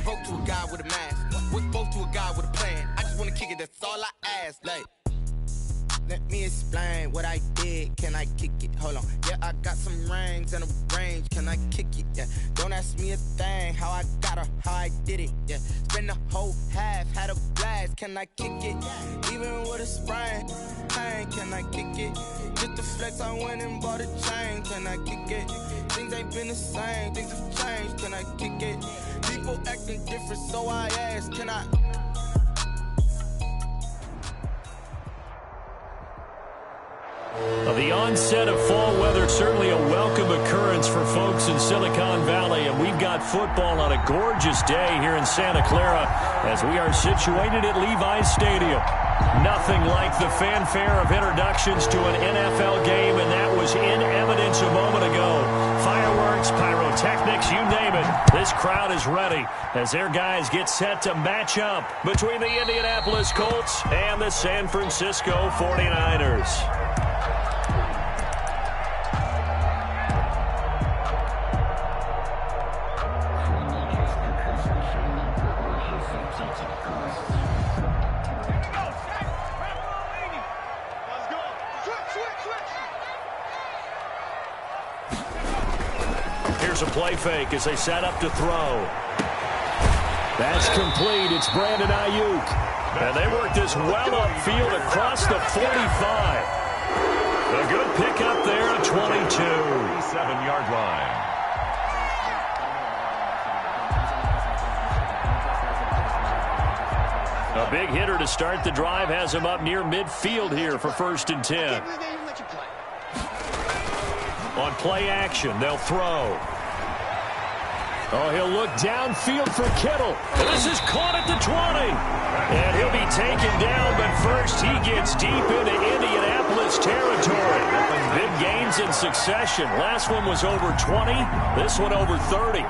Spoke to a guy with a mask. We spoke to a guy with a plan. I just wanna kick it, that's all I ask. Like, let me explain what I did. Can I kick it? Hold on. Yeah, I got some rings and a range. Can I kick it? Yeah. Don't ask me a thing. How I got her, how I did it. Yeah. Spend the whole half, had a blast. Can I kick it? Even with a sprain. Pain, can I kick it? Just the flex, I went and bought a chain. Can I kick it? Things ain't been the same. Things have changed. Can I kick it? People acting different, so I ask. Can I? The onset of fall weather, certainly a welcome occurrence for folks in Silicon Valley, and we've got football on a gorgeous day here in Santa Clara as we are situated at Levi's Stadium. Nothing like the fanfare of introductions to an NFL game, and that was in evidence a moment ago. Fireworks, pyrotechnics, you name it. This crowd is ready as their guys get set to match up between the Indianapolis Colts and the San Francisco 49ers. Here's a play fake as they set up to throw. That's complete. It's Brandon Ayuk. And they work this well upfield across the 45. A good pickup there at 22. 37-yard line. A big hitter to start the drive has him up near midfield here for 1st and 10. On play action, they'll throw. Oh, he'll look downfield for Kittle. And this is caught at the 20. And he'll be taken down, but first he gets deep into Indianapolis territory. Big gains in succession. Last one was over 20. This one over 30.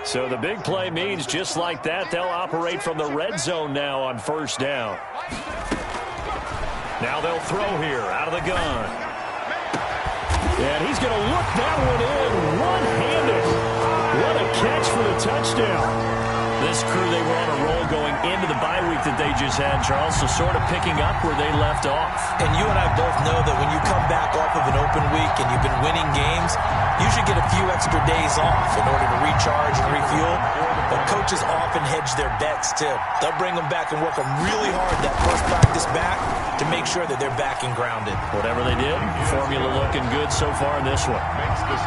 So the big play means just like that, they'll operate from the red zone now on 1st down. Now they'll throw here out of the gun. And he's going to look that one in one-handed. What a catch for the touchdown. This crew, they were on a roll going into the bye week that they just had, Charles, so sort of picking up where they left off. And you and I both know that when you come back off of an open week and you've been winning games, you should get a few extra days off in order to recharge and refuel. But coaches often hedge their bets, too. They'll bring them back and work them really hard that first practice back to make sure that they're back and grounded. Whatever they did, formula looking good so far in this one.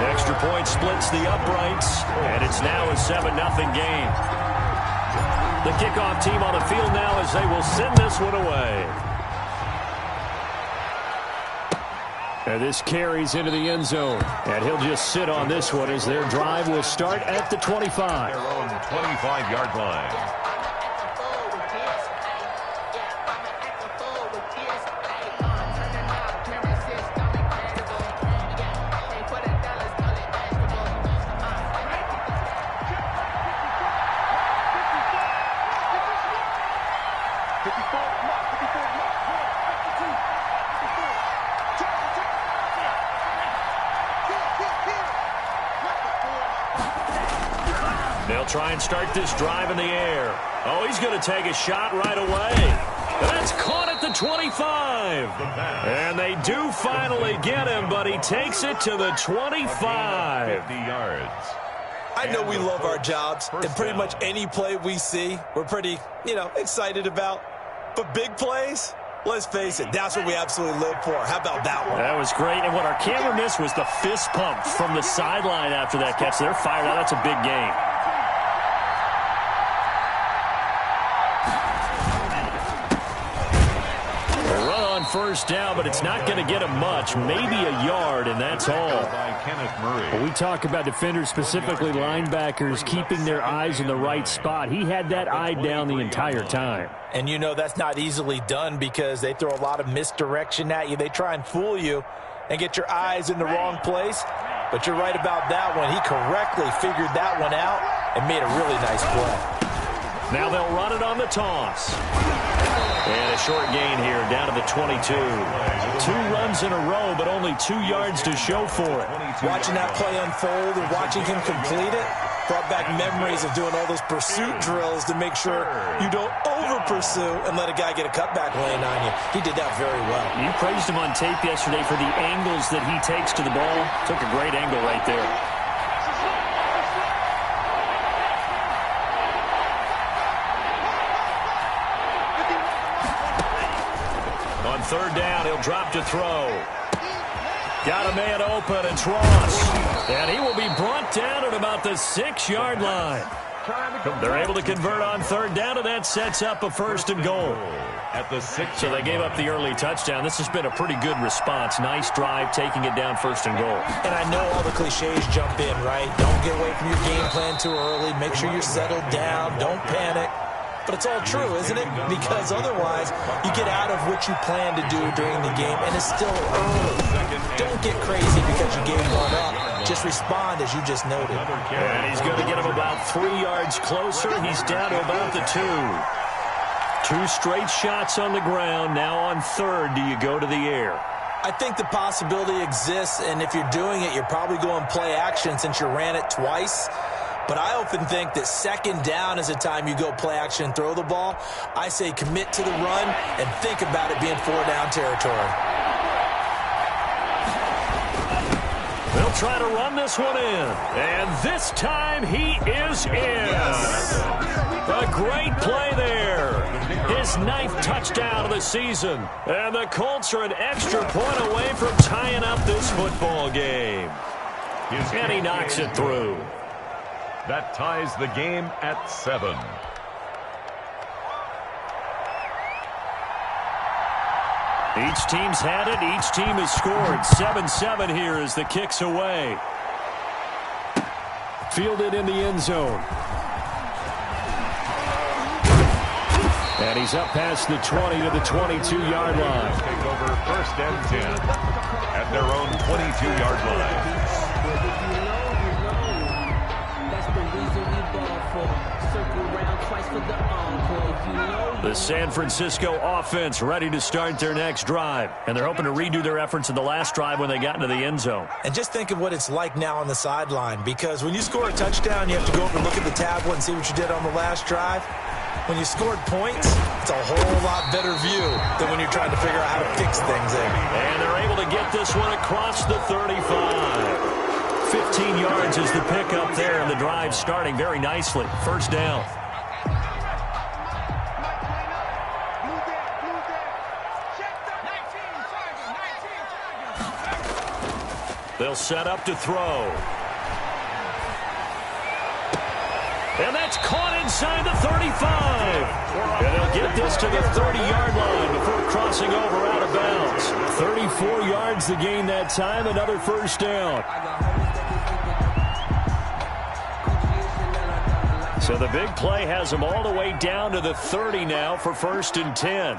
Extra point splits the uprights, and it's now a 7-0 game. The kickoff team on the field now as they will send this one away. And this carries into the end zone. And he'll just sit on this one as their drive will start at the 25. Their own 25-yard line. They'll try and start this drive in the air. Oh, he's going to take a shot right away. That's caught at the 25. And they do finally get him, but he takes it to the 25. 50 yards. I know we love our jobs, and pretty much any play we see, we're pretty, excited about. But big plays, let's face it, that's what we absolutely live for. How about that one? That was great, and what our camera missed was the fist pump from the sideline after that catch. They're fired out. That's a big game. First down, but it's not going to get him much, maybe a yard, and that's all. Well, we talk about defenders, specifically linebackers, keeping their eyes in the right spot. He had that eye down the entire time. And that's not easily done because they throw a lot of misdirection at you. They try and fool you and get your eyes in the wrong place. But you're right about that one. He correctly figured that one out and made a really nice play. Now they'll run it on the toss. And a short gain here, down to the 22. 2 runs in a row, but only 2 yards to show for it. Watching that play unfold and watching him complete it brought back memories of doing all those pursuit drills to make sure you don't over-pursue and let a guy get a cutback lane on you. He did that very well. You praised him on tape yesterday for the angles that he takes to the ball. Took a great angle right there. On third down, he'll drop to throw. Got a man open, it's Ross. And he will be brought down at about the 6-yard line. They're able to convert on third down, and that sets up a 1st and goal. At the 6. So they gave up the early touchdown. This has been a pretty good response. Nice drive, taking it down 1st and goal. And I know all the cliches jump in, right? Don't get away from your game plan too early. Make sure you're settled down. Don't panic. But it's all true, isn't it? Because otherwise, you get out of what you plan to do during the game, and it's still early. Don't get crazy because you gave one up. Just respond, as you just noted. And he's going to get him about 3 yards closer. He's down to about the 2. 2 straight shots on the ground. Now on third, do you go to the air? I think the possibility exists, and if you're doing it, you're probably going play action since you ran it twice. But I often think that 2nd down is the time you go play action and throw the ball. I say commit to the run and think about it being 4-down territory. They'll try to run this one in. And this time he is in. Yes. A great play there. His 9th touchdown of the season. And the Colts are an extra point away from tying up this football game. And he knocks it through. That ties the game at 7. Each team's had it. Each team has scored. 7-7 here as the kick's away. Fielded in the end zone. And he's up past the 20 to the 22-yard line. Take over 1st and 10 at their own 22-yard line. The San Francisco offense ready to start their next drive. And they're hoping to redo their efforts in the last drive when they got into the end zone. And just think of what it's like now on the sideline. Because when you score a touchdown, you have to go over and look at the tablet and see what you did on the last drive. When you scored points, it's a whole lot better view than when you're trying to figure out how to fix things there. And they're able to get this one across the 35. 15 yards is the pickup there, and the drive starting very nicely. 1st down. They'll set up to throw. And that's caught inside the 35. And they'll get this to the 30-yard line before crossing over out of bounds. 34 yards the gain that time, another 1st down. So the big play has them all the way down to the 30 now for 1st and 10.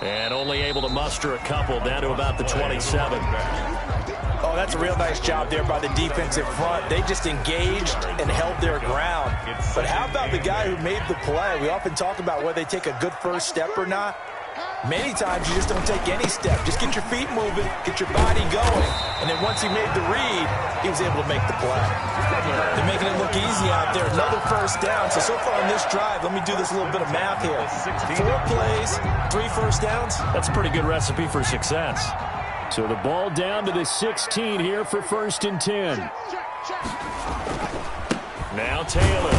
And only able to muster a couple down to about the 27. Oh, that's a real nice job there by the defensive front. They just engaged and held their ground. But how about the guy who made the play? We often talk about whether they take a good first step or not. Many times you just don't take any step. Just get your feet moving, get your body going. And then once he made the read, he was able to make the play. They're making it look easy out there. Another 1st down. So far on this drive, let me do this little bit of math here. 4 plays, 3 1st downs. That's a pretty good recipe for success. So the ball down to the 16 here for 1st and 10. Now Taylor.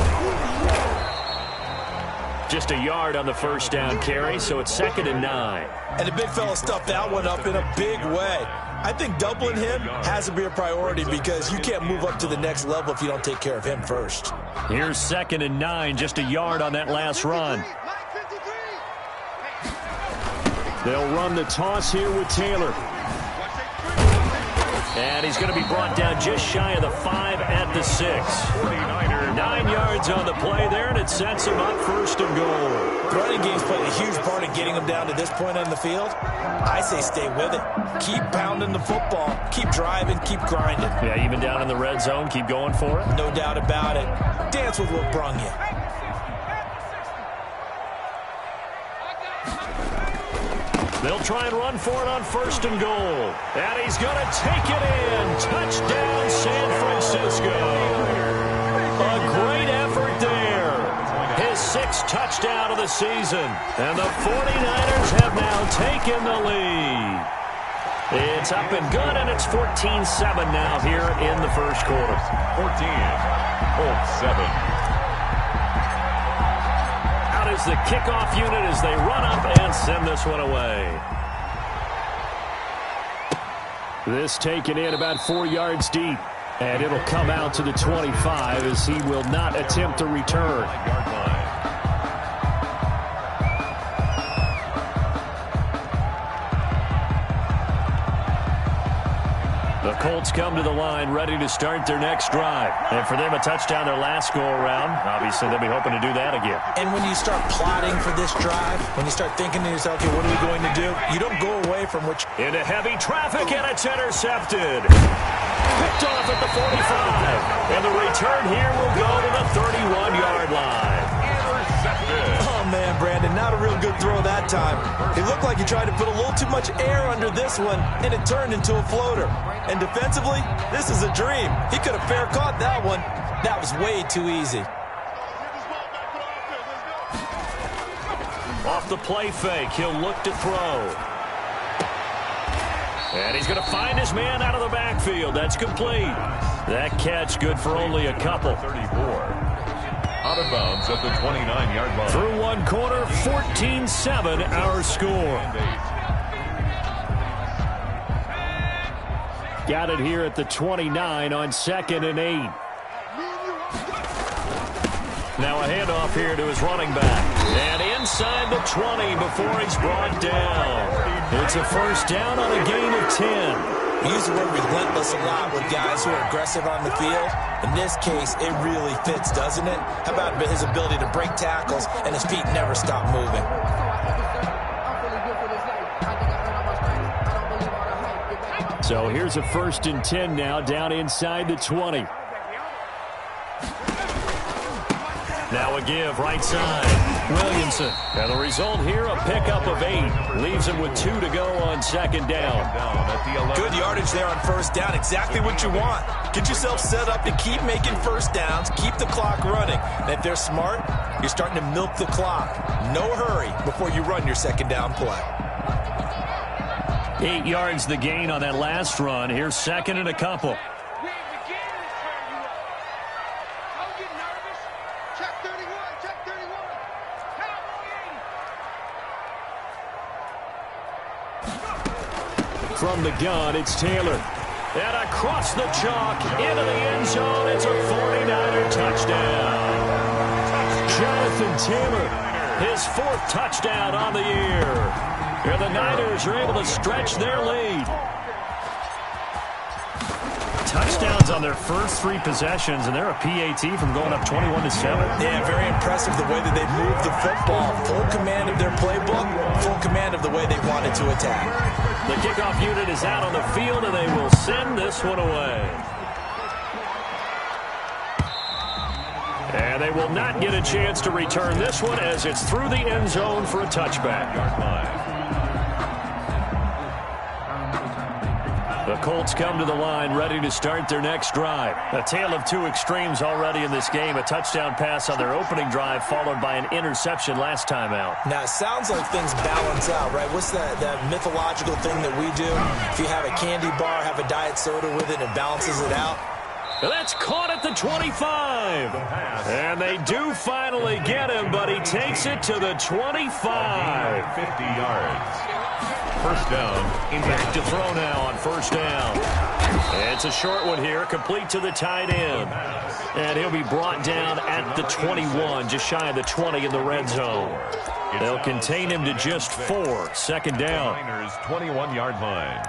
Just a yard on the 1st down carry, so it's 2nd and 9. And the big fella stuffed that one up in a big way. I think doubling him has to be a priority because you can't move up to the next level if you don't take care of him first. Here's 2nd and 9, just a yard on that last run. They'll run the toss here with Taylor. And he's going to be brought down just shy of the 5 at the 6. 9 yards on the play there, and it sets him up 1st and goal. The running game's played a huge part in getting him down to this point on the field. I say stay with it. Keep pounding the football. Keep driving. Keep grinding. Yeah, even down in the red zone, keep going for it. No doubt about it. Dance with what brung you. They'll try and run for it on 1st and goal. And he's going to take it in. Touchdown, San Francisco. A great effort there. His 6th touchdown of the season. And the 49ers have now taken the lead. It's up and good, and it's 14-7 now here in the 1st quarter. 14-7. Is the kickoff unit as they run up and send this one away. This taken in about 4 yards deep, and it'll come out to the 25 as he will not attempt to return. The Colts come to the line ready to start their next drive. And for them, a touchdown their last go-around. Obviously, they'll be hoping to do that again. And when you start plotting for this drive, when you start thinking to yourself, okay, what are we going to do? You don't go away from which... Into heavy traffic, and it's intercepted. Picked off at the 45. And the return here will go to the 31-yard line. Oh, man, Brandon, not a real good throw that time. It looked like he tried to put a little too much air under this one, and it turned into a floater. And defensively, this is a dream. He could have fair caught that one. That was way too easy. Off the play fake, he'll look to throw. And he's going to find his man out of the backfield. That's complete. That catch good for only a couple. 34. Out of bounds at the 29-yard line. Through one quarter, 14-7 our score. Got it here at the 29 on 2nd and 8. Now a handoff here to his running back. And inside the 20 before he's brought down. It's a 1st down on a gain of 10. We use the word relentless a lot with guys who are aggressive on the field. In this case, it really fits, doesn't it? How about his ability to break tackles and his feet never stop moving? So here's a 1st and 10 now down inside the 20. Now a give right side. Williamson. And the result here, a pickup of 8. Leaves him with 2 to go on 2nd down. Good yardage there on 1st down. Exactly what you want. Get yourself set up to keep making 1st downs. Keep the clock running. And if they're smart, you're starting to milk the clock. No hurry before you run your 2nd down play. 8 yards the gain on that last run. Here's 2nd and a couple. From the gun, it's Taylor. And across the chalk, into the end zone, it's a 49er touchdown. Jonathan Taylor, his 4th touchdown on the year. And the Niners are able to stretch their lead. Touchdowns on their first 3 possessions, and they're a PAT from going up 21-7. Yeah, very impressive the way that they moved the football. Full command of their playbook, full command of the way they wanted to attack. The kickoff unit is out on the field, and they will send this one away. And they will not get a chance to return this one as it's through the end zone for a touchback. The Colts come to the line ready to start their next drive. A tale of 2 extremes already in this game. A touchdown pass on their opening drive followed by an interception last time out. Now, it sounds like things balance out, right? What's that mythological thing that we do? If you have a candy bar, have a diet soda with it, it balances it out. That's caught at the 25. And they do finally get him, but he takes it to the 25. 50 yards. 1st down. Back to throw now on 1st down. It's a short one here, complete to the tight end. And he'll be brought down at the 21, just shy of the 20 in the red zone. They'll contain him to just 4. 2nd down. Niners 21-yard line.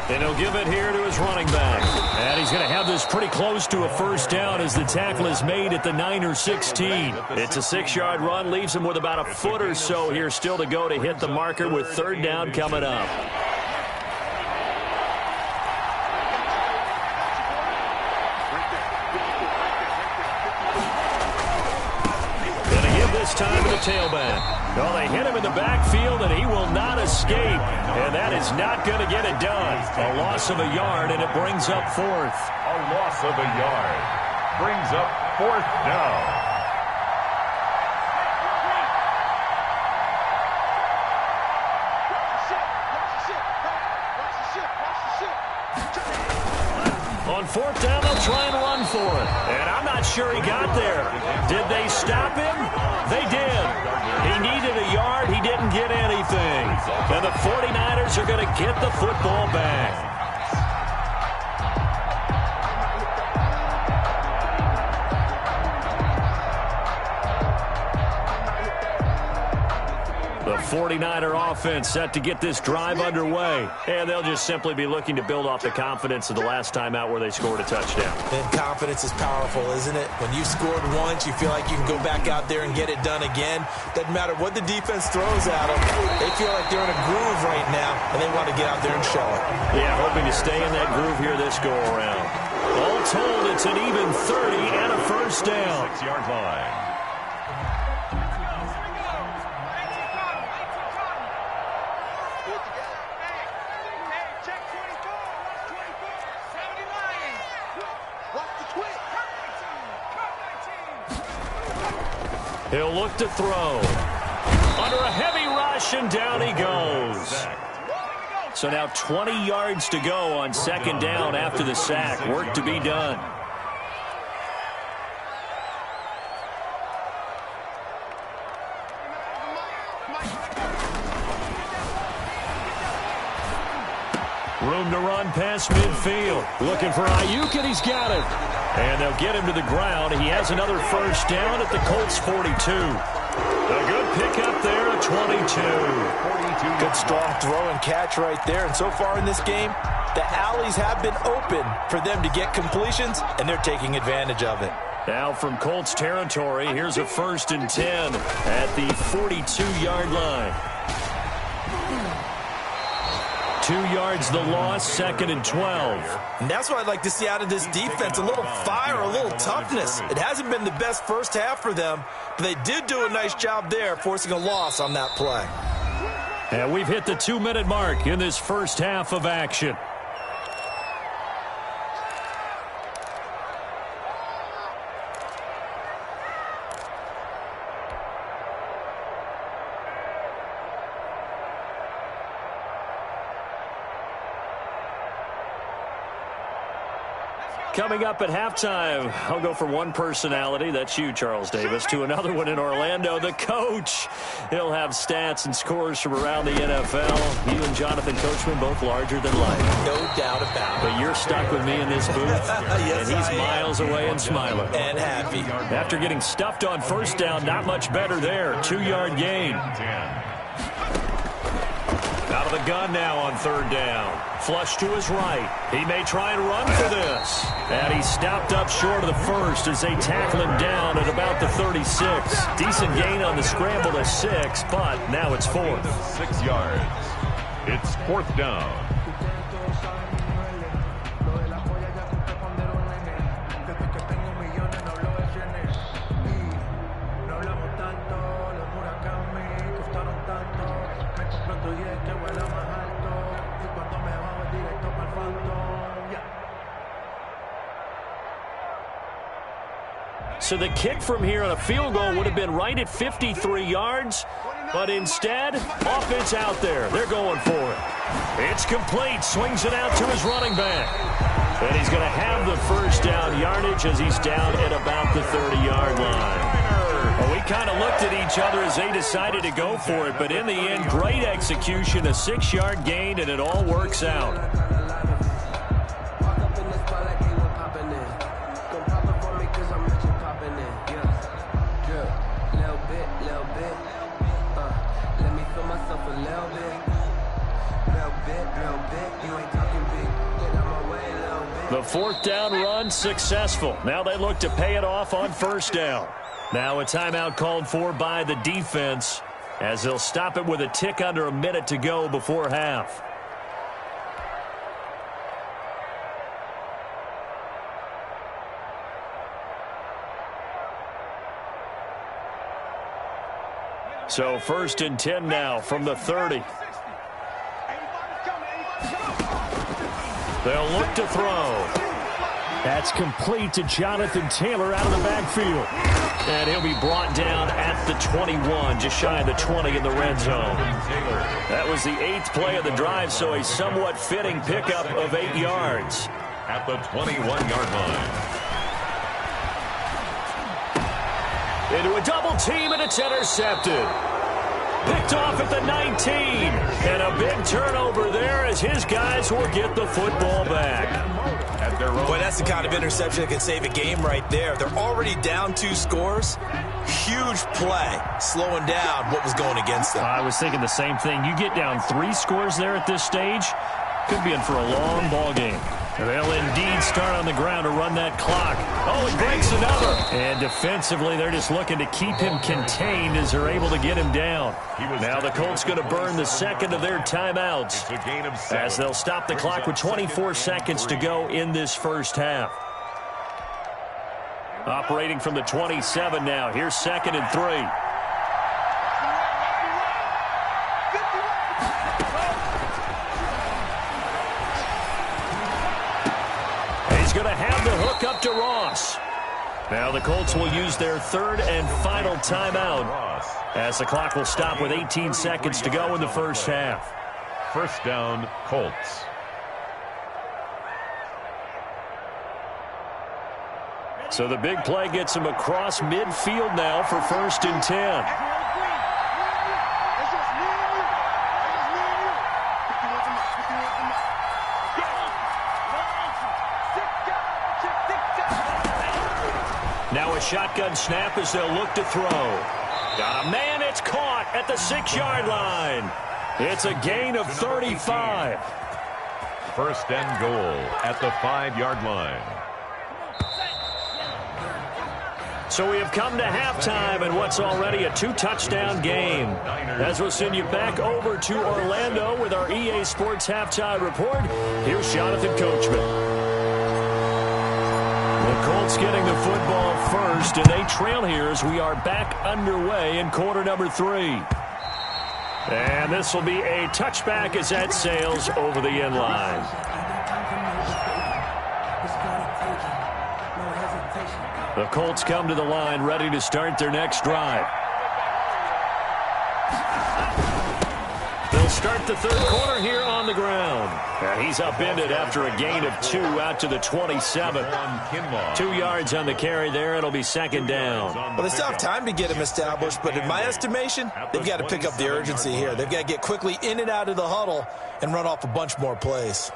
And he'll give it here to his running back. And he's going to have this pretty close to a first down as the tackle is made at the Niner 16. It's a 6-yard run, leaves him with about a foot or so here still to go to hit the marker with third down coming up. This time to the tailback. Well, they hit him in the backfield, and he will not escape. And that is not going to get it done. A loss of a yard, and it brings up fourth. A loss of a yard brings up fourth down. On fourth down, they'll try and run for it. And I'm not sure he got there. Did they stop him? They did. He needed a yard. He didn't get anything. And the 49ers are going to get the football back. The 49er offense set to get this drive underway. And they'll just simply be looking to build off the confidence of the last time out where they scored a touchdown. And confidence is powerful, isn't it? When you scored once, you feel like you can go back out there and get it done again. Doesn't matter what the defense throws at them. They feel like they're in a groove right now, and they want to get out there and show it. Yeah, hoping to stay in that groove here this go-around. All told, it's an even 30 and a first down. 6-yard line. He'll look to throw. Under a heavy rush, and down he goes. So now 20 yards to go on second down after the sack. Work to be done. Room to run past midfield. Looking for Ayuk, and he's got it. And they'll get him to the ground. He has another first down at the Colts 42. A good pickup there at 22. Good strong throw and catch right there. And so far in this game, the alleys have been open for them to get completions, and they're taking advantage of it. Now from Colts territory, here's a 1st and 10 at the 42-yard line. 2 yards the loss, 2nd and 12. And that's what I'd like to see out of this defense, a little fire, a little toughness. It hasn't been the best first half for them, but they did do a nice job there, forcing a loss on that play. And we've hit the 2-minute mark in this first half of action. Coming up at halftime, I'll go from one personality, that's you, Charles Davis, to another one in Orlando, the coach. He'll have stats and scores from around the NFL. You and Jonathan Coachman, both larger than life. No doubt about it. But you're stuck with me in this booth, yes, and he's miles away and smiling. And happy. After getting stuffed on first down, not much better there. 2-yard gain. Out of the gun now on third down. Flush to his right. He may try and run for this. And he's stopped up short of the first as they tackle him down at about the 36. Decent gain on the scramble to 6, but now it's 4th. 6 yards. It's 4th down. So the kick from here on a field goal would have been right at 53 yards, but instead, offense out there. They're going for it. It's complete. Swings it out to his running back. And he's going to have the first down yardage as he's down at about the 30-yard line. Well, we kind of looked at each other as they decided to go for it, but in the end, great execution, a 6-yard gain, and it all works out. bit. Let me feel myself a little bit. You ain't talking big. Get out my way, little bit. The fourth down run successful. Now they look to pay it off on first down. Now a timeout called for by the defense as they'll stop it with a tick under a minute to go before half. So 1st and 10 now from the 30. They'll look to throw. That's complete to Jonathan Taylor out of the backfield. And he'll be brought down at the 21, just shy of the 20 in the red zone. That was the 8th play of the drive, so a somewhat fitting pickup of 8 yards. At the 21-yard line. Into a double team, and it's intercepted. Picked off at the 19. And a big turnover there as his guys will get the football back. Boy, that's the kind of interception that can save a game right there. They're already down 2 scores. Huge play, slowing down what was going against them. I was thinking the same thing. You get down 3 scores there at this stage, could be in for a long ball game. They'll indeed start on the ground to run that clock. Oh, it breaks another. And defensively, they're just looking to keep him contained as they're able to get him down. Now the Colts going to burn the second of their timeouts as they'll stop the clock with 24 seconds to go in this first half. Operating from the 27 now. Here's 2nd and 3. Going to have the hook up to Ross. Now the Colts will use their 3rd and final timeout as the clock will stop with 18 seconds to go in the first half. First down, Colts. So the big play gets him across midfield now for 1st and 10. Now a shotgun snap as they'll look to throw. Got a man, it's caught at the 6-yard line. It's a gain of 35. First and goal at the 5-yard line. So we have come to halftime in what's already a 2-touchdown game. As we'll send you back over to Orlando with our EA Sports Halftime Report, here's Jonathan Coachman. The Colts getting the football first, and they trail here as we are back underway in quarter number 3. And this will be a touchback as that sails over the end line. The Colts come to the line ready to start their next drive. They'll start the 3rd quarter here on the ground. And he's upended after a gain of 2 out to the 27. 2 yards on the carry there. It'll be 2nd down. Well, they still have time to get him established, but in my estimation, they've got to pick up the urgency here. They've got to get quickly in and out of the huddle and run off a bunch more plays.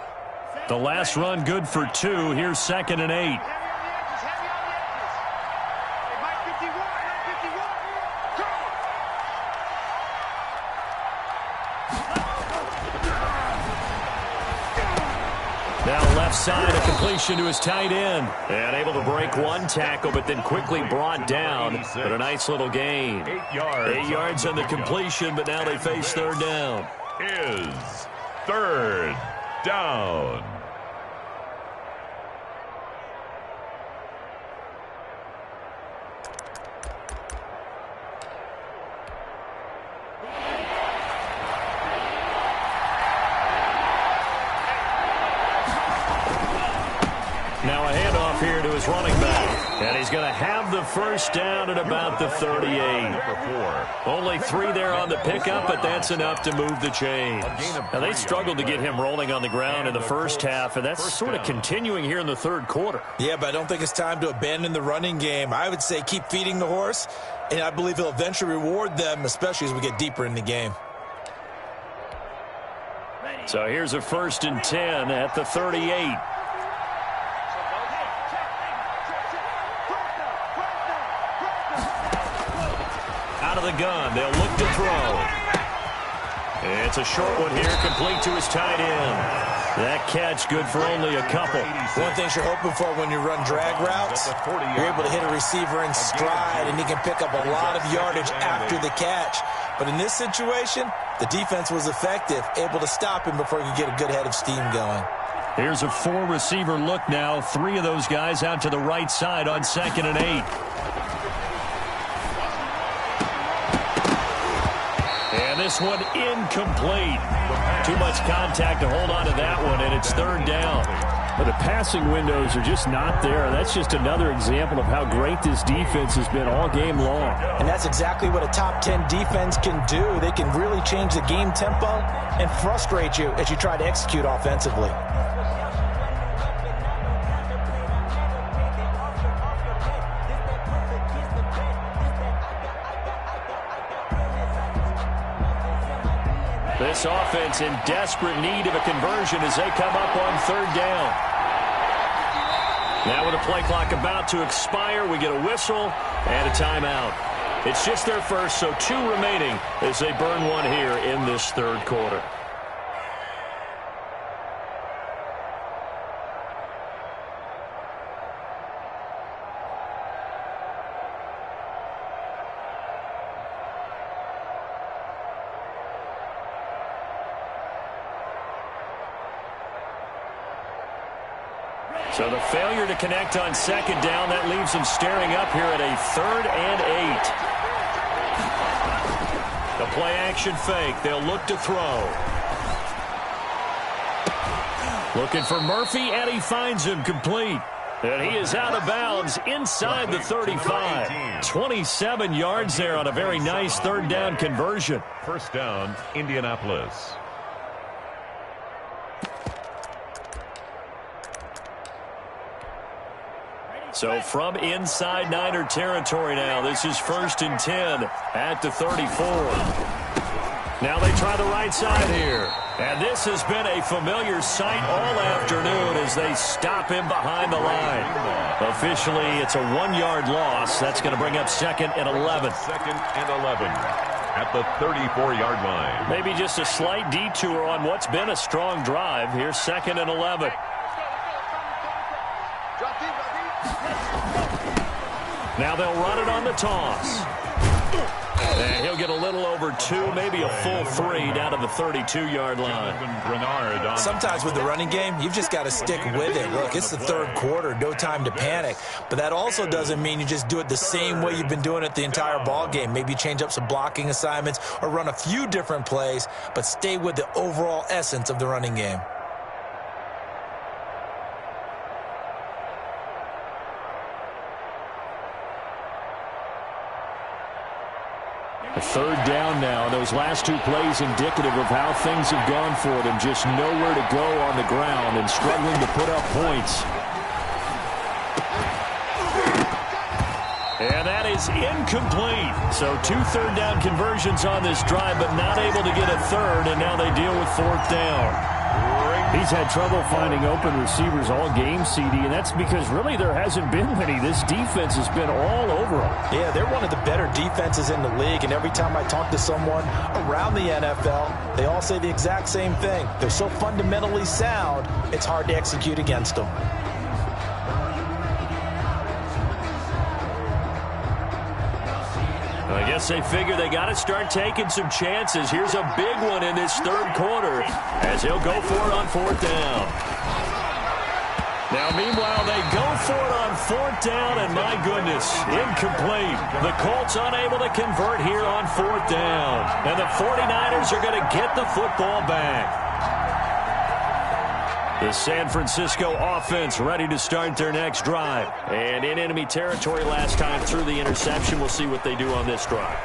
The last run good for 2. Here's 2nd and 8. Now left side, a completion to his tight end. And able to break 1 tackle, but then quickly brought down. But a nice little gain. 8 yards. 8 yards on the completion, but now they face 3rd down. Is 3rd down. Now a handoff here to his running back. And he's going to have the first down at about the 38. Only 3 there on the pickup, but that's enough to move the chains. Now they struggled to get him rolling on the ground in the first half, and that's sort of continuing here in the 3rd quarter. Yeah, but I don't think it's time to abandon the running game. I would say keep feeding the horse, and I believe he'll eventually reward them, especially as we get deeper in the game. So here's a 1st and 10 at the 38. Out of the gun. They'll look to throw. It's a short one here, complete to his tight end. That catch good for only a couple. One thing you're hoping for when you run drag routes, you're able to hit a receiver in stride, and he can pick up a lot of yardage after the catch. But in this situation, the defense was effective, able to stop him before he could get a good head of steam going. Here's a 4-receiver look now. 3 of those guys out to the right side on 2nd and 8. And this one incomplete. Too much contact to hold on to that one, and it's 3rd down. But the passing windows are just not there. That's just another example of how great this defense has been all game long. And that's exactly what a top 10 defense can do. They can really change the game tempo and frustrate you as you try to execute offensively. This offense in desperate need of a conversion as they come up on 3rd down. Now with the play clock about to expire, we get a whistle and a timeout. It's just their first, so 2 remaining as they burn one here in this 3rd quarter. So the failure to connect on 2nd down, that leaves them staring up here at a 3rd and 8. The play action fake. They'll look to throw. Looking for Murphy, and he finds him complete. And he is out of bounds inside the 35. 27 yards there on a very nice 3rd down conversion. 1st down, Indianapolis. So from inside Niner territory now, this is 1st and 10 at the 34. Now they try the right side here. And this has been a familiar sight all afternoon as they stop him behind the line. Officially, it's a 1-yard loss. That's going to bring up 2nd and 11. 2nd and 11 at the 34-yard line. Maybe just a slight detour on what's been a strong drive. Here's 2nd and 11. Now they'll run it on the toss. And he'll get a little over 2, maybe a full 3 down to the 32-yard line. Sometimes with the running game, you've just got to stick with it. Look, it's the 3rd quarter, no time to panic. But that also doesn't mean you just do it the same way you've been doing it the entire ball game. Maybe change up some blocking assignments or run a few different plays, but stay with the overall essence of the running game. A 3rd down now. Those last 2 plays indicative of how things have gone for them. Just nowhere to go on the ground and struggling to put up points. And that is incomplete. So 2 3rd down conversions on this drive, but not able to get a 3rd, and now they deal with 4th down. He's had trouble finding open receivers all game, CD, and that's because really there hasn't been many. This defense has been all over them. Yeah, they're one of the better defenses in the league, and every time I talk to someone around the NFL, they all say the exact same thing. They're so fundamentally sound, it's hard to execute against them. I guess they figure they got to start taking some chances. Here's a big one in this 3rd quarter as he'll go for it on 4th down. Now, meanwhile, they go for it on 4th down, and my goodness, incomplete. The Colts unable to convert here on 4th down. And the 49ers are going to get the football back. The San Francisco offense ready to start their next drive. And in enemy territory last time through the interception. We'll see what they do on this drive.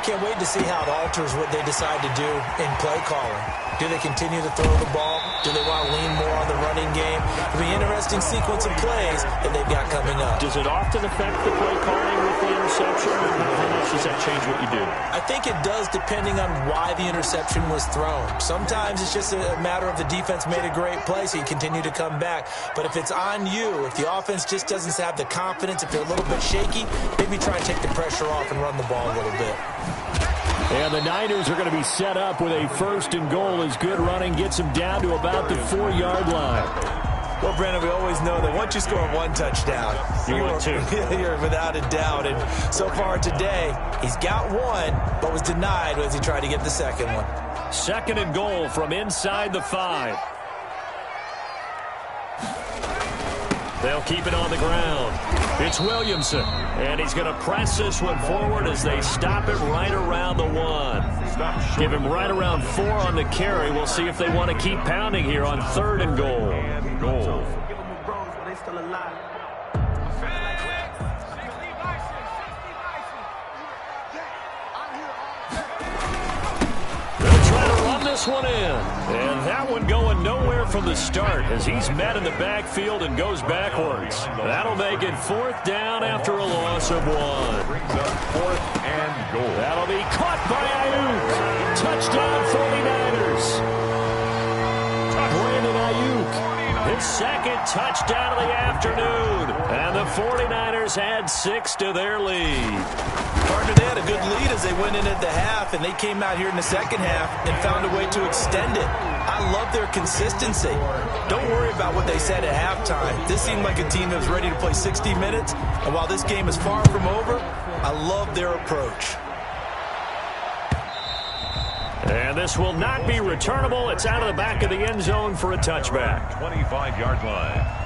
Can't wait to see how it alters what they decide to do in play calling. Do they continue to throw the ball? Do they want to lean more on the running game? It'll be an interesting sequence of plays that they've got coming up. Does it often affect the play calling with the interception? How much does that change what you do? I think it does, depending on why the interception was thrown. Sometimes it's just a matter of the defense made a great play, so you continue to come back. But if it's on you, if the offense just doesn't have the confidence, if they're a little bit shaky, maybe try and take the pressure off and run the ball a little bit. And the Niners are going to be set up with a 1st and goal as good running gets them down to about the 4-yard line. Well, Brandon, we always know that once you score 1 touchdown, you're without a doubt. And so far today, he's got 1, but was denied as he tried to get the second one. 2nd and goal from inside the 5. They'll keep it on the ground. It's Williamson, and he's going to press this one forward as they stop it right around the 1. Give him right around 4 on the carry. We'll see if they want to keep pounding here on 3rd and goal. They'll try to run this one in. And that one going nowhere from the start as he's met in the backfield and goes backwards. That'll make it 4th down after a loss of 1. Brings up 4th and goal. That'll be caught by Ayuk. Touchdown 49ers. Brandon Ayuk, his 2nd touchdown of the afternoon. And the 49ers add 6 to their lead. Partner, they had a good lead as they went in at the half, and they came out here in the second half and found a way to extend it. I love their consistency. Don't worry about what they said at halftime. This seemed like a team that was ready to play 60 minutes, and while this game is far from over, I love their approach. And this will not be returnable. It's out of the back of the end zone for a touchback. 25-yard line.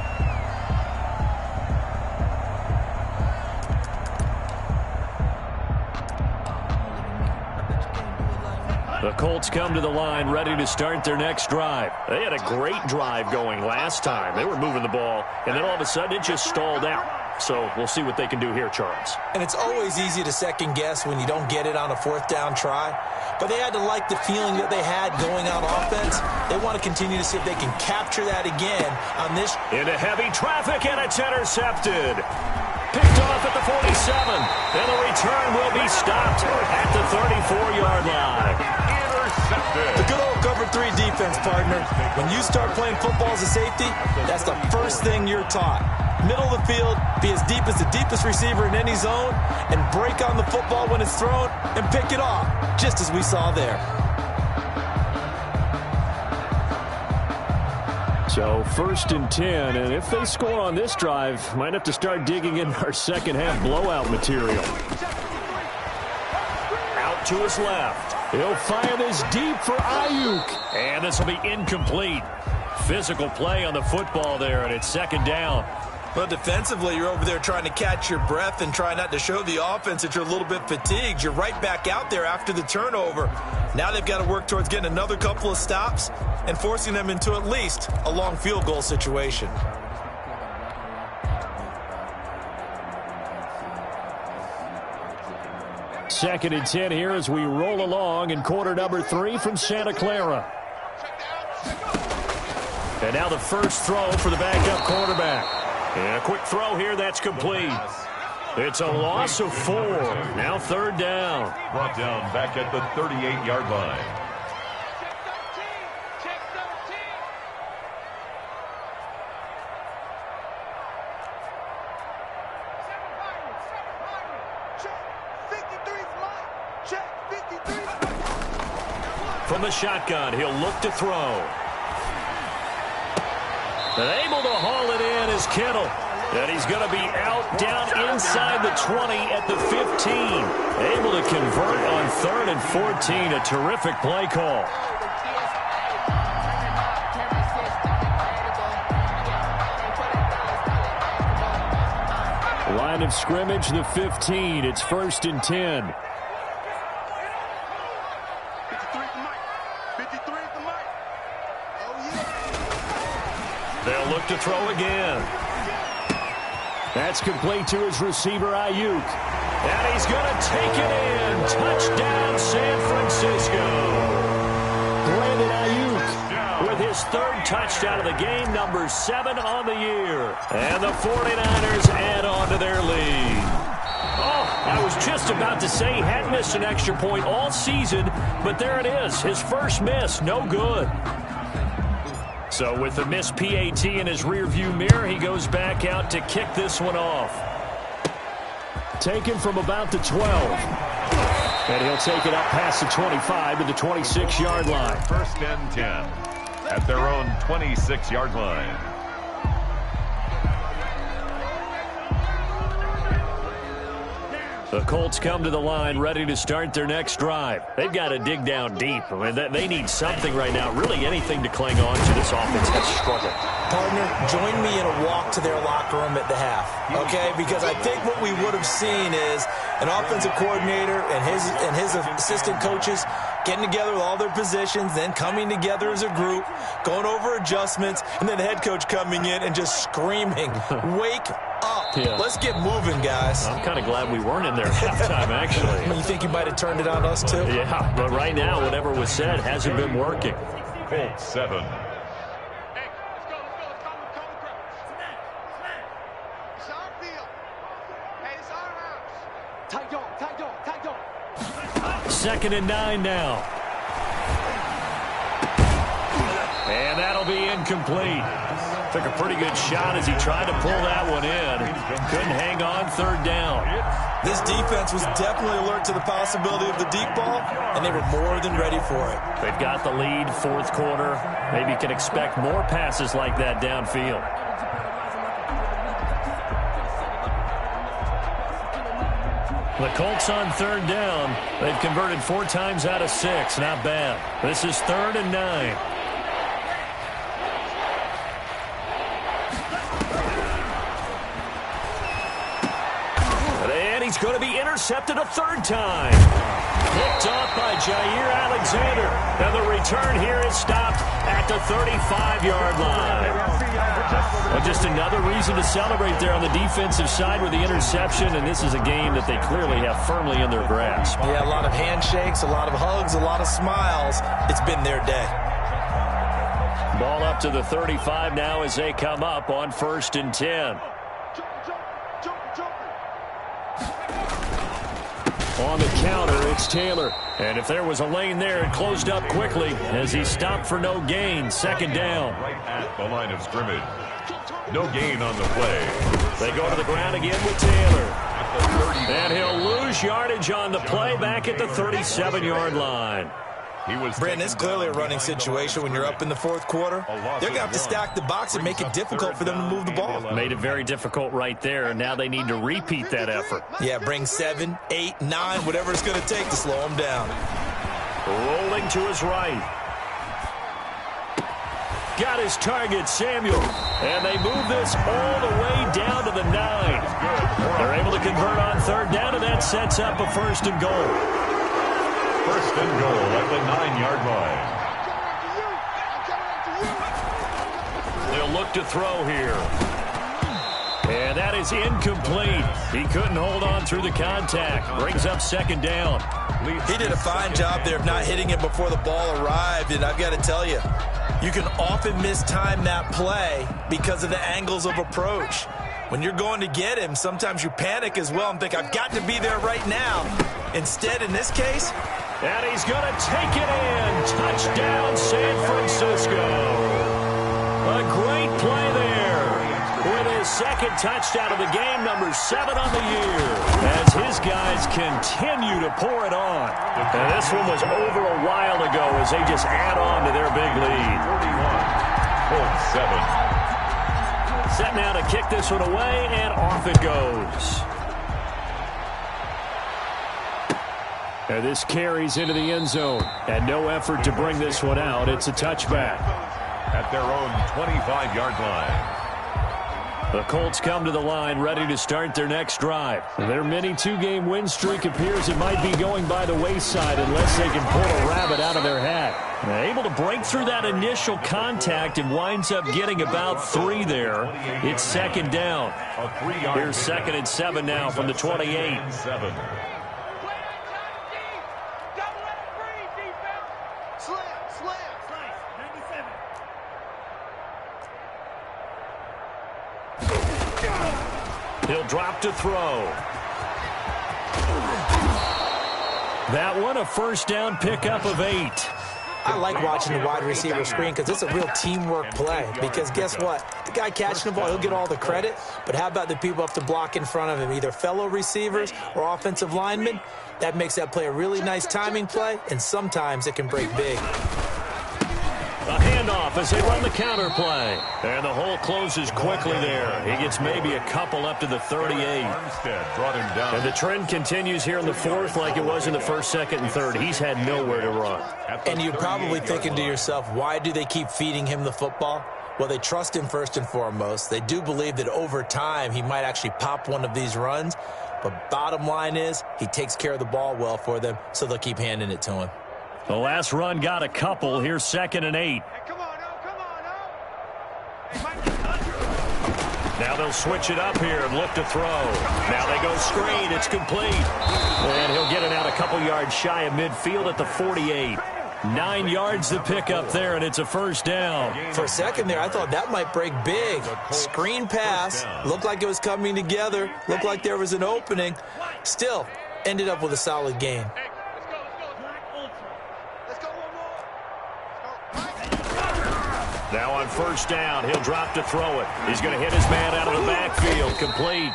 The Colts come to the line ready to start their next drive. They had a great drive going last time. They were moving the ball, and then all of a sudden it just stalled out. So we'll see what they can do here, Charles. And it's always easy to second guess when you don't get it on a 4th down try. But they had to like the feeling that they had going on offense. They want to continue to see if they can capture that again on this. Into heavy traffic, and it's intercepted. Picked off at the 47. And the return will be stopped at the 34-yard line. The good old cover 3 defense, partner. When you start playing football as a safety, that's the first thing you're taught. Middle of the field, be as deep as the deepest receiver in any zone, and break on the football when it's thrown and pick it off, just as we saw there. So 1st and 10, and if they score on this drive, might have to start digging in our second half blowout material. Out to his left. He'll fire this deep for Ayuk. And this will be incomplete. Physical play on the football there, and it's 2nd down. But defensively, you're over there trying to catch your breath and try not to show the offense that you're a little bit fatigued. You're right back out there after the turnover. Now they've got to work towards getting another couple of stops and forcing them into at least a long field goal situation. Second and 10 here as we roll along in quarter number 3 from Santa Clara. And now the first throw for the backup quarterback. And a quick throw here that's complete. It's a loss of 4. Now 3rd down. Brought down back at the 38-yard line. From the shotgun, he'll look to throw. And able to haul it in is Kittle. And he's going to be out down inside the 20 at the 15. Able to convert on 3rd and 14. A terrific play call. Line of scrimmage, the 15. It's 1st and 10. They'll look to throw again. That's complete to his receiver, Ayuk. And he's going to take it in. Touchdown, San Francisco. Brandon Ayuk with his 3rd touchdown of the game, number 7 on the year. And the 49ers add on to their lead. Oh, I was just about to say he hadn't missed an extra point all season, but there it is. His first miss, no good. So with the missed PAT in his rearview mirror, he goes back out to kick this one off. Taken from about the 12. And he'll take it up past the 25 to the 26-yard line. First and 10 at their own 26-yard line. The Colts come to the line ready to start their next drive. They've got to dig down deep. I mean, they need something right now, really anything to cling on to. This offense has struggled. Partner, join me in a walk to their locker room at the half, okay? Because I think what we would have seen is an offensive coordinator and his assistant coaches getting together with all their positions, then coming together as a group, going over adjustments, and then the head coach coming in and just screaming, "Wake up. Yeah. Let's get moving, guys." I'm kind of glad we weren't in there at halftime, actually. You think you might have turned it on us, too? Yeah, but right now, whatever was said hasn't been working. Colts 7. Second and 9 now. And that'll be incomplete. Took a pretty good shot as he tried to pull that one in. Couldn't hang on third down. This defense was definitely alert to the possibility of the deep ball, and they were more than ready for it. They've got the lead, fourth quarter. Maybe can expect more passes like that downfield. The Colts on third down. They've converted 4 times out of 6. Not bad. This is 3rd and 9. And he's going to be intercepted a 3rd time. Picked off by Jair Alexander. And the return here is stopped at the 35-yard line. Well, just another reason to celebrate there on the defensive side with the interception, and this is a game that they clearly have firmly in their grasp. Yeah, a lot of handshakes, a lot of hugs, a lot of smiles. It's been their day. Ball up to the 35 now as they come up on 1st and 10. On the counter, it's Taylor. And if there was a lane there, it closed up quickly as he stopped for no gain. 2nd down. Right at the line of scrimmage. No gain on the play. They go to the ground again with Taylor. And he'll lose yardage on the play back at the 37-yard line. Brandon, it's clearly a running situation when you're up in the 4th quarter. They're going to have to stack the box and make it difficult for them to move the ball. Made it very difficult right there, and now they need to repeat that effort. Yeah, bring 7, 8, 9, whatever it's going to take to slow them down. Rolling to his right. Got his target, Samuel. And they move this all the way down to the 9. They're able to convert on 3rd down, and that sets up a 1st and goal. 1st and goal at the 9-yard line. They'll look to throw here. And that is incomplete. He couldn't hold on through the contact. Brings up 2nd down. He did a fine job there of not hitting it before the ball arrived, and I've got to tell you, you can often mistime that play because of the angles of approach. When you're going to get him, sometimes you panic as well and think, I've got to be there right now. Instead, in this case, and he's going to take it in. Touchdown, San Francisco. A great play there. With his 2nd touchdown of the game, number 7 on the year. As his guys continue to pour it on. And this one was over a while ago as they just add on to their big lead. 41-7. Set now to kick this one away, and off it goes. And this carries into the end zone. And no effort to bring this one out. It's a touchback. At their own 25-yard line. The Colts come to the line ready to start their next drive. Their mini 2-game win streak appears it might be going by the wayside unless they can pull a rabbit out of their hat. They're able to break through that initial contact and winds up getting about 3 there. It's 2nd down. Here's 2nd and 7 now from the 28. He'll drop to throw. That one, a first down pickup of 8. I like watching the wide receiver screen because it's a real teamwork play. Because guess what? The guy catching the ball, he'll get all the credit. But how about the people up to block in front of him, either fellow receivers or offensive linemen? That makes that play a really nice timing play, and sometimes it can break big. A handoff as they run the counter play. And the hole closes quickly there. He gets maybe a couple up to the 38. Armstead brought him down. And the trend continues here in the fourth like it was in the first, second, and third. He's had nowhere to run. And you're probably thinking to yourself, why do they keep feeding him the football? Well, they trust him first and foremost. They do believe that over time he might actually pop one of these runs. But bottom line is he takes care of the ball well for them, so they'll keep handing it to him. The last run got a couple. Here's 2nd and 8. Now they'll switch it up here and look to throw. Now they go screen. It's complete. And he'll get it out a couple yards shy of midfield at the 48. 9 yards to pick up there, and it's a first down. For a second there, I thought that might break big. Screen pass. Looked like it was coming together. Looked like there was an opening. Still, ended up with a solid gain. Now on first down, he'll drop to throw it. He's going to hit his man out of the backfield. Complete.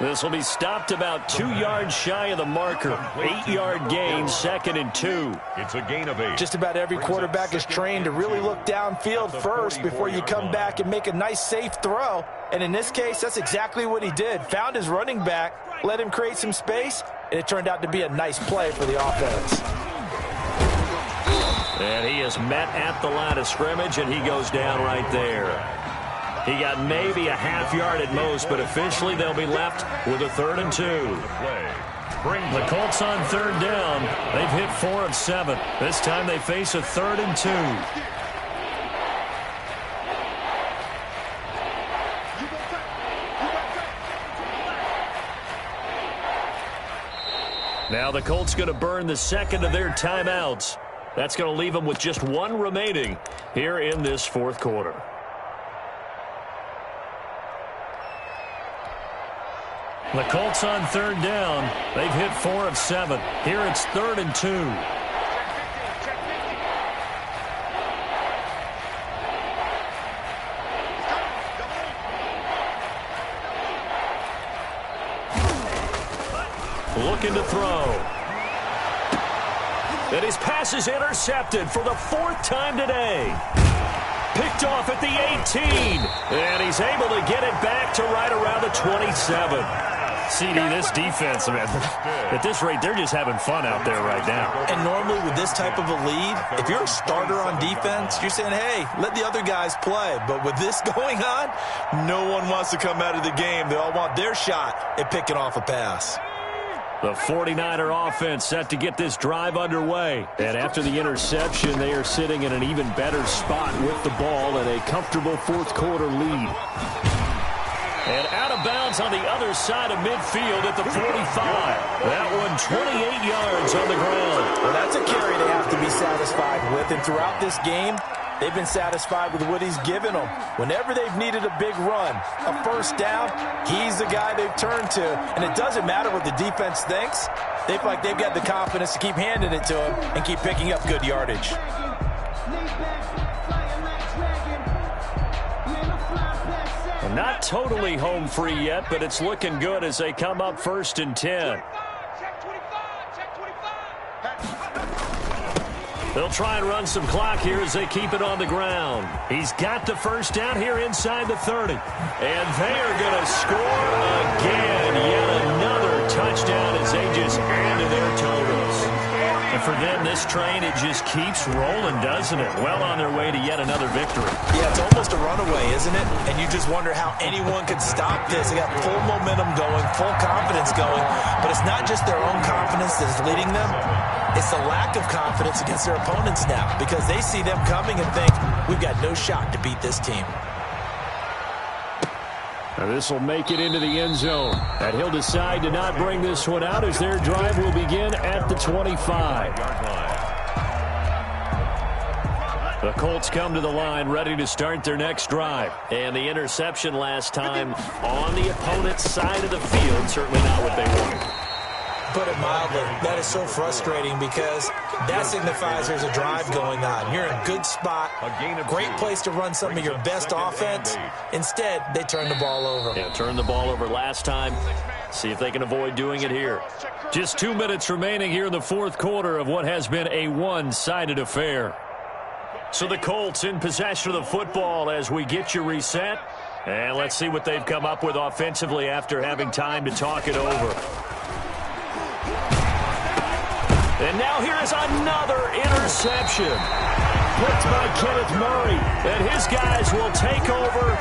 This will be stopped about 2 yards shy of the marker. 8-yard gain, 2nd and 2. It's a gain of 8. Just about every quarterback is trained to really look downfield first before you come back and make a nice, safe throw. And in this case, that's exactly what he did. Found his running back, let him create some space, and it turned out to be a nice play for the offense. And he is met at the line of scrimmage, and he goes down right there. He got maybe a half yard at most, but officially they'll be left with a 3rd and 2. The Colts on 3rd down. They've hit 4 of 7. This time they face a 3rd and 2. Now the Colts going to burn the second of their timeouts. That's going to leave them with just 1 remaining here in this fourth quarter. The Colts on 3rd down. They've hit 4 of 7. Here it's 3rd and 2. Looking to throw. And his pass is intercepted for the 4th time today. Picked off at the 18. And he's able to get it back to right around the 27. CD, this defense, man, at this rate, they're just having fun out there right now. And normally with this type of a lead, if you're a starter on defense, you're saying, hey, let the other guys play. But with this going on, no one wants to come out of the game. They all want their shot at picking off a pass. The 49er offense set to get this drive underway. And after the interception, they are sitting in an even better spot with the ball and a comfortable fourth quarter lead. And out of bounds on the other side of midfield at the 45. That one 28 yards on the ground. Well, that's a carry they have to be satisfied with. And throughout this game, they've been satisfied with what he's given them. Whenever they've needed a big run, a first down, he's the guy they've turned to. And it doesn't matter what the defense thinks. They feel like they've got the confidence to keep handing it to him and keep picking up good yardage. Well, not totally home free yet, but it's looking good as they come up 1st and 10. They'll try and run some clock here as they keep it on the ground. He's got the first down here inside the 30. And they are going to score again. Yet another touchdown as they just add to their totals. And for them, this train, it just keeps rolling, doesn't it? Well on their way to yet another victory. Yeah, it's almost a runaway, isn't it? And you just wonder how anyone could stop this. They got full momentum going, full confidence going. But it's not just their own confidence that's leading them. It's the lack of confidence against their opponents now because they see them coming and think, we've got no shot to beat this team. Now this will make it into the end zone. And he'll decide to not bring this one out as their drive will begin at the 25. The Colts come to the line ready to start their next drive. And the interception last time on the opponent's side of the field, certainly not what they wanted. put it mildly. That is so frustrating because that signifies there's a drive going on. You're in a good spot, great place to run some of your best offense. Instead, they turn the ball over. Yeah, turned the ball over last time. See if they can avoid doing it here. Just 2 minutes remaining here in the fourth quarter of what has been a one-sided affair. So the Colts in possession of the football as we get you reset. And let's see what they've come up with offensively after having time to talk it over. And now here is another interception. Picked by Kenneth Murray. And his guys will take over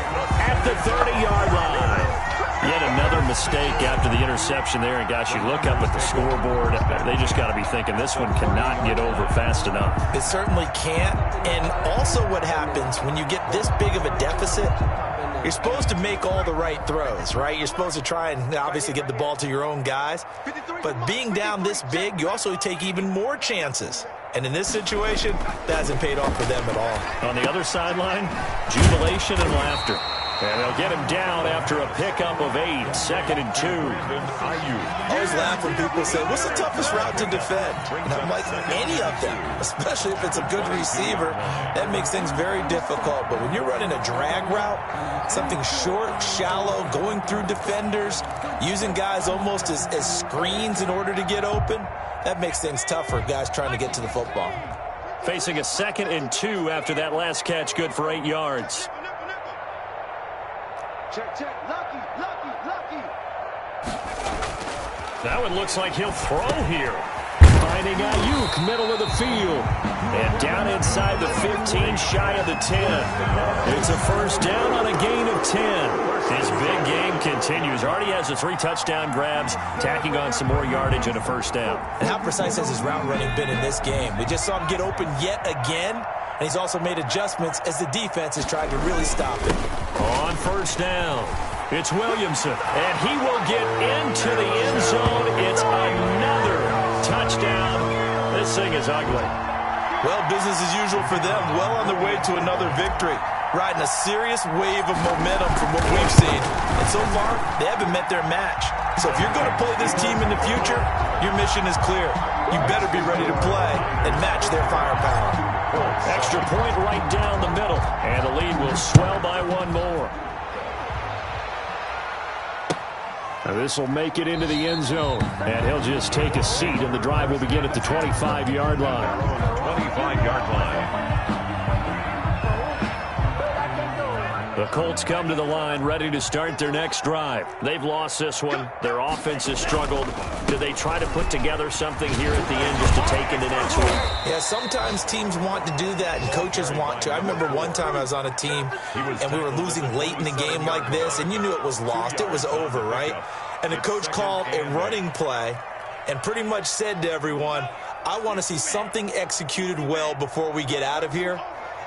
at the 30-yard line. Yet another mistake after the interception there. And, gosh, you look up at the scoreboard. They just got to be thinking this one cannot get over fast enough. It certainly can't. And also what happens when you get this big of a deficit, you're supposed to make all the right throws, right? You're supposed to try and obviously get the ball to your own guys. But being down this big, you also take even more chances. And in this situation, that hasn't paid off for them at all. On the other sideline, jubilation and laughter. And they'll get him down after a pickup of 8, 2nd and 2. I always laugh when people say, what's the toughest route to defend? And I'm like, any of them, especially if it's a good receiver. That makes things very difficult. But when you're running a drag route, something short, shallow, going through defenders, using guys almost as screens in order to get open, that makes things tough for guys trying to get to the football. Facing a 2nd and 2 after that last catch, good for 8 yards. Check. Lucky. That one looks like he'll throw here. Finding Ayuk, middle of the field. And down inside the 15, shy of the 10. It's a first down on a gain of 10. His big game continues. Already has the 3 touchdown grabs, tacking on some more yardage and a first down. And how precise has his route running been in this game? We just saw him get open yet again. And he's also made adjustments as the defense has tried to really stop him. On first down, it's Williamson. And he will get into the end zone. It's another touchdown. This thing is ugly. Well, business as usual for them. Well on their way to another victory. Riding a serious wave of momentum from what we've seen. And so far, they haven't met their match. So if you're going to play this team in the future, your mission is clear. You better be ready to play and match their firepower. Extra point right down the middle. And the lead will swell by 1 more. This will make it into the end zone. And he'll just take a seat, and the drive will begin at the 25-yard line. 25-yard line. The Colts come to the line ready to start their next drive. They've lost this one. Their offense has struggled. Do they try to put together something here at the end just to take into next week? Yeah, sometimes teams want to do that and coaches want to. I remember one time I was on a team and we were losing late in the game like this, and you knew it was lost. It was over, right? And the coach called a running play and pretty much said to everyone, I want to see something executed well before we get out of here.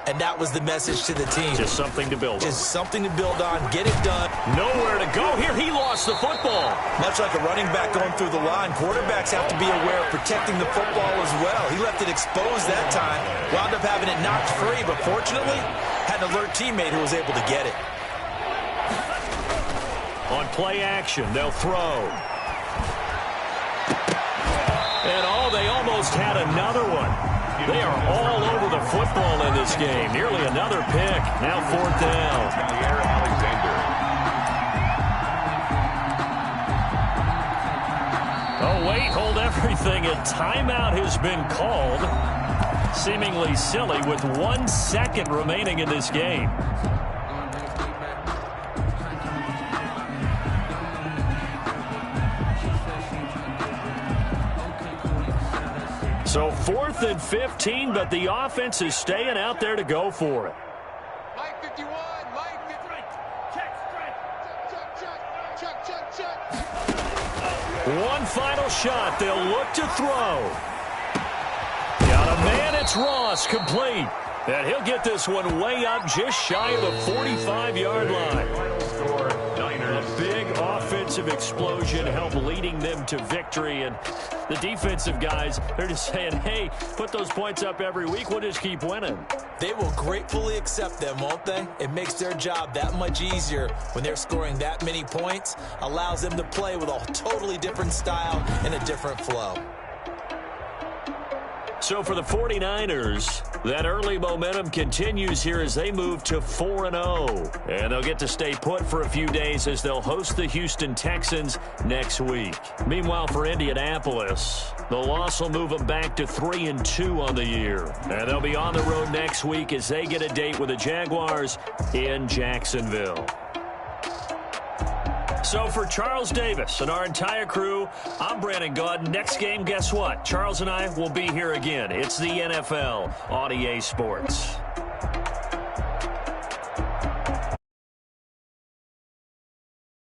And that was the message to the team. Just something to build on. Just something to build on. Get it done. Nowhere to go here. He lost the football. Much like a running back going through the line, quarterbacks have to be aware of protecting the football as well. He left it exposed that time. Wound up having it knocked free, but fortunately, had an alert teammate who was able to get it. On play action, they'll throw. And they almost had another one. They are all over the football in this game. Nearly another pick. Now 4th down. Oh, wait, hold everything. A timeout has been called. Seemingly silly with 1 second remaining in this game. So 4th and 15, but the offense is staying out there to go for it. Mike 51, Mike 53. Check. One final shot. They'll look to throw. Got a man. It's Ross, complete. And he'll get this one way up just shy of the 45-yard line. A big offensive offensive explosion help leading them to victory. And the defensive guys, they're just saying, hey, put those points up every week. We'll just keep winning. They will gratefully accept them, won't they? It makes their job that much easier when they're scoring that many points. Allows them to play with a totally different style and a different flow. So for the 49ers, that early momentum continues here as they move to 4-0. And they'll get to stay put for a few days as they'll host the Houston Texans next week. Meanwhile, for Indianapolis, the loss will move them back to 3-2 on the year. And they'll be on the road next week as they get a date with the Jaguars in Jacksonville. So for Charles Davis and our entire crew, I'm Brandon Gaudin. Next game, guess what? Charles and I will be here again. It's the NFL on EA Sports.